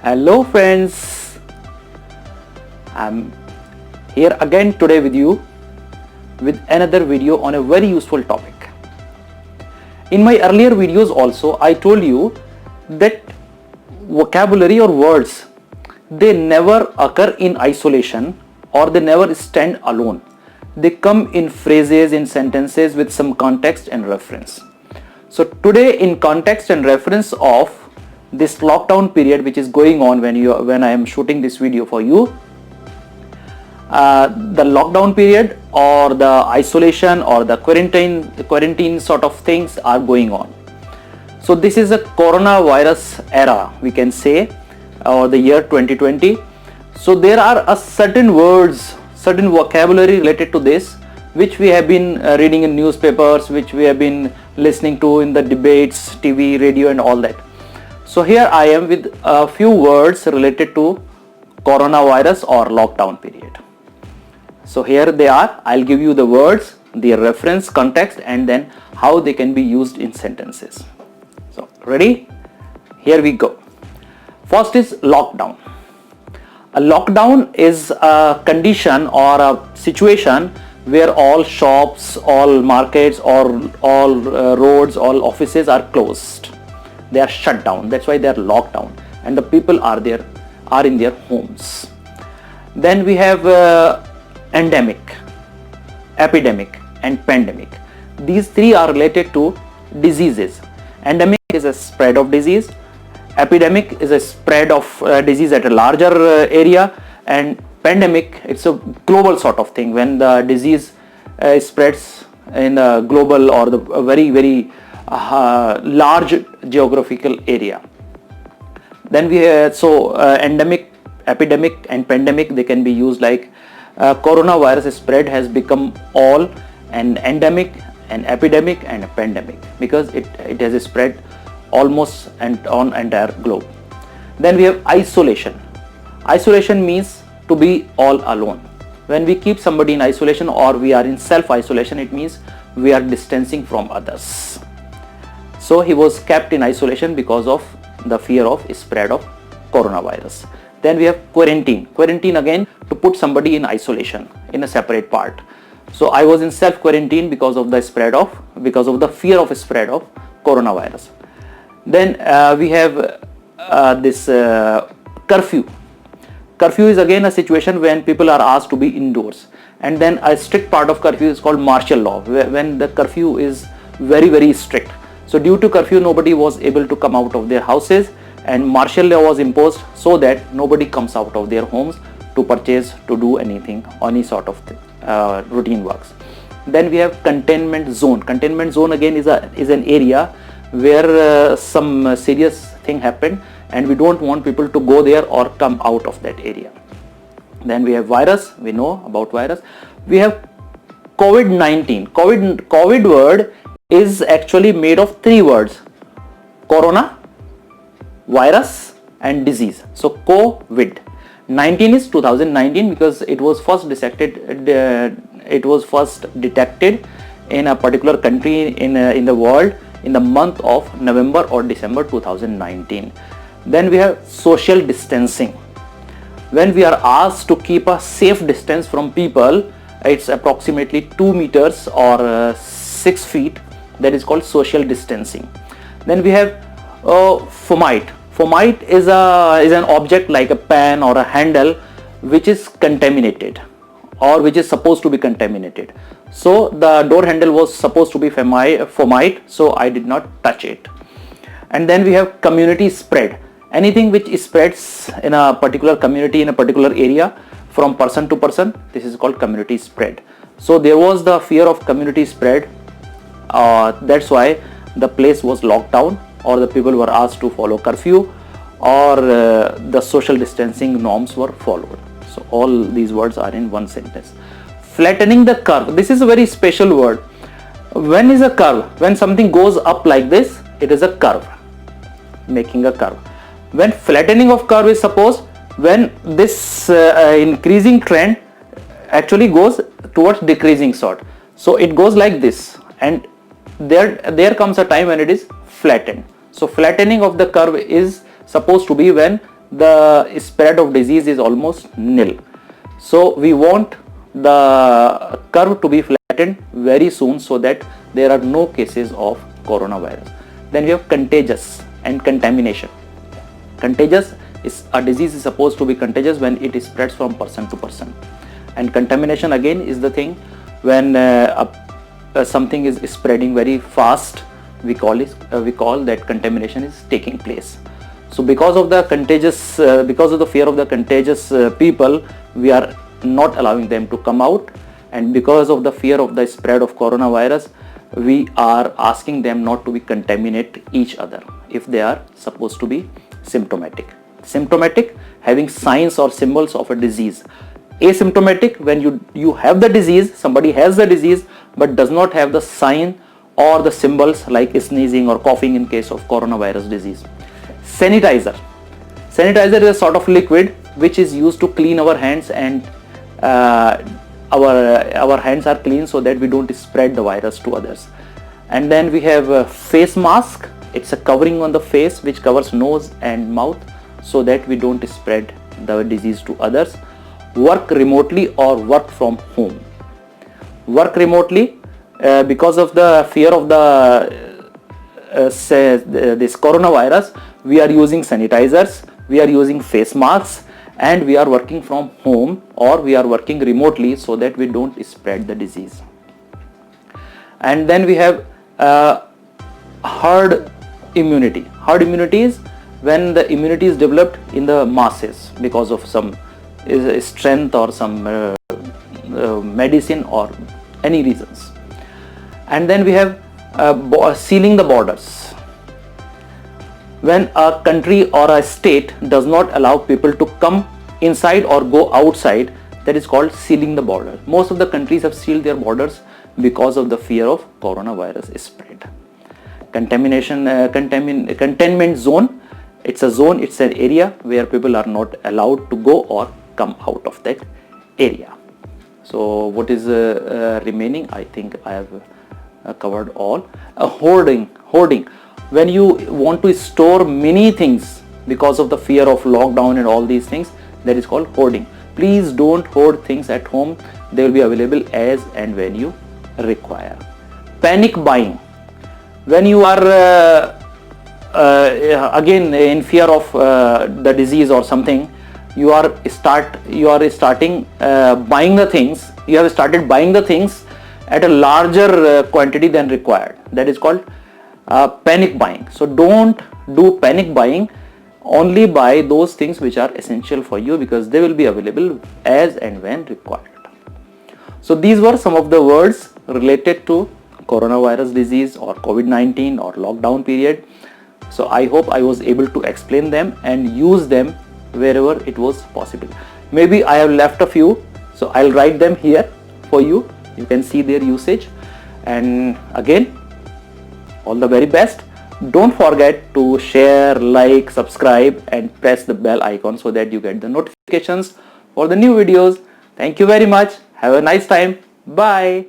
Hello friends, I'm here again today with you with another video on a very useful topic. In my earlier videos also I told you that vocabulary or words, they never occur in isolation or they never stand alone. They come in phrases, in sentences with some context and reference. So today, in context and reference of this lockdown period which is going on when I am shooting this video for you, the lockdown period or the isolation or the quarantine sort of things are going on. So this is a coronavirus era, we can say, or the year 2020. So there are a certain words, certain vocabulary related to this which we have been reading in newspapers, which we have been listening to in the debates, TV, radio and all that. So here I am with a few words related to coronavirus or lockdown period. So here they are. I'll give you the words, their reference, context and then how they can be used in sentences. So ready? Here we go. First is lockdown. A lockdown is a condition or a situation where all shops, all markets or all roads, all offices are closed. They are shut down. That's why they are locked down and the people are in their homes. Then we have endemic, epidemic and pandemic. These three are related to diseases. Endemic is a spread of disease. Epidemic is a spread of disease at a larger area, and pandemic, it's a global sort of thing when the disease spreads in a global or the very large geographical area. Then we have endemic, epidemic and pandemic, they can be used like coronavirus spread has become all an endemic, an epidemic and a pandemic because it has spread almost and on entire globe. Then we have isolation. Isolation means to be all alone. When we keep somebody in isolation or we are in self-isolation, it means we are distancing from others. So he was kept in isolation because of the fear of spread of coronavirus. Then we have quarantine. Quarantine again to put somebody in isolation in a separate part. So I was in self-quarantine because of the fear of spread of coronavirus. Then we have this curfew. Curfew is again a situation when people are asked to be indoors, and then a strict part of curfew is called martial law, when the curfew is very strict. So due to curfew, nobody was able to come out of their houses and martial law was imposed so that nobody comes out of their homes to purchase, to do anything, any sort of routine works. Then we have containment zone. Containment zone again is an area where some serious thing happened and we don't want people to go there or come out of that area. Then we have virus. We know about virus. We have COVID-19. COVID word is actually made of three words: corona, virus and disease. So COVID-19 is 2019 because it was first detected in a particular country in the world in the month of November or December 2019. Then we have social distancing. When we are asked to keep a safe distance from people, it's approximately 2 meters or 6 feet. That is called social distancing. Then we have Fomite. Fomite is an object like a pen or a handle which is contaminated or which is supposed to be contaminated. So the door handle was supposed to be Fomite, so I did not touch it. And then we have community spread. Anything which spreads in a particular community, in a particular area from person to person, this is called community spread. So there was the fear of community spread. That's why the place was locked down or the people were asked to follow curfew or the social distancing norms were followed. So all these words are in one sentence. Flattening the curve. This is a very special word. When is a curve? When something goes up like this, it is a curve, making a curve. When flattening of curve is supposed when this increasing trend actually goes towards decreasing sort. So it goes like this, and there comes a time when it is flattened. So flattening of the curve is supposed to be when the spread of disease is almost nil. So we want the curve to be flattened very soon so that there are no cases of coronavirus. Then we have contagious and contamination. Contagious is a disease is supposed to be contagious when it spreads from person to person, and contamination again is the thing when something is spreading very fast. We call that contamination is taking place. So because of the contagious, because of the fear of the contagious people, we are not allowing them to come out, and because of the fear of the spread of coronavirus, we are asking them not to be contaminate each other if they are supposed to be symptomatic. Symptomatic, having signs or symbols of a disease. Asymptomatic, when you have the disease, somebody has the disease but does not have the sign or the symbols like sneezing or coughing in case of coronavirus disease. Sanitizer. Sanitizer is a sort of liquid which is used to clean our hands, and our hands are clean so that we don't spread the virus to others. And then we have a face mask. It's a covering on the face which covers nose and mouth so that we don't spread the disease to others. Work remotely or work from home. Work remotely because of the fear of this coronavirus, we are using sanitizers, we are using face masks, and we are working from home or we are working remotely so that we don't spread the disease. And then we have herd immunity. Herd immunity is when the immunity is developed in the masses because of some strength or some medicine or any reasons. And then we have sealing the borders. When a country or a state does not allow people to come inside or go outside, that is called sealing the border. Most of the countries have sealed their borders because of the fear of coronavirus spread. Contamination, containment zone. It's a zone, it's an area where people are not allowed to go or come out of that area. So what is remaining? I think I have covered all. Hoarding. When you want to store many things because of the fear of lockdown and all these things, that is called hoarding. Please don't hoard things at home. They will be available as and when you require. Panic buying. When you are again in fear of the disease or something, you are starting buying the things. You have started buying the things at a larger quantity than required. That is called panic buying. So don't do panic buying. Only buy those things which are essential for you because they will be available as and when required. So these were some of the words related to coronavirus disease or COVID-19 or lockdown period. So I hope I was able to explain them and use them wherever it was possible. Maybe I have left a few, so I'll write them here for you. You can see their usage. And again, all the very best. Don't forget to share, like, subscribe and press the bell icon so that you get the notifications for the new videos. Thank you very much. Have a nice time. Bye.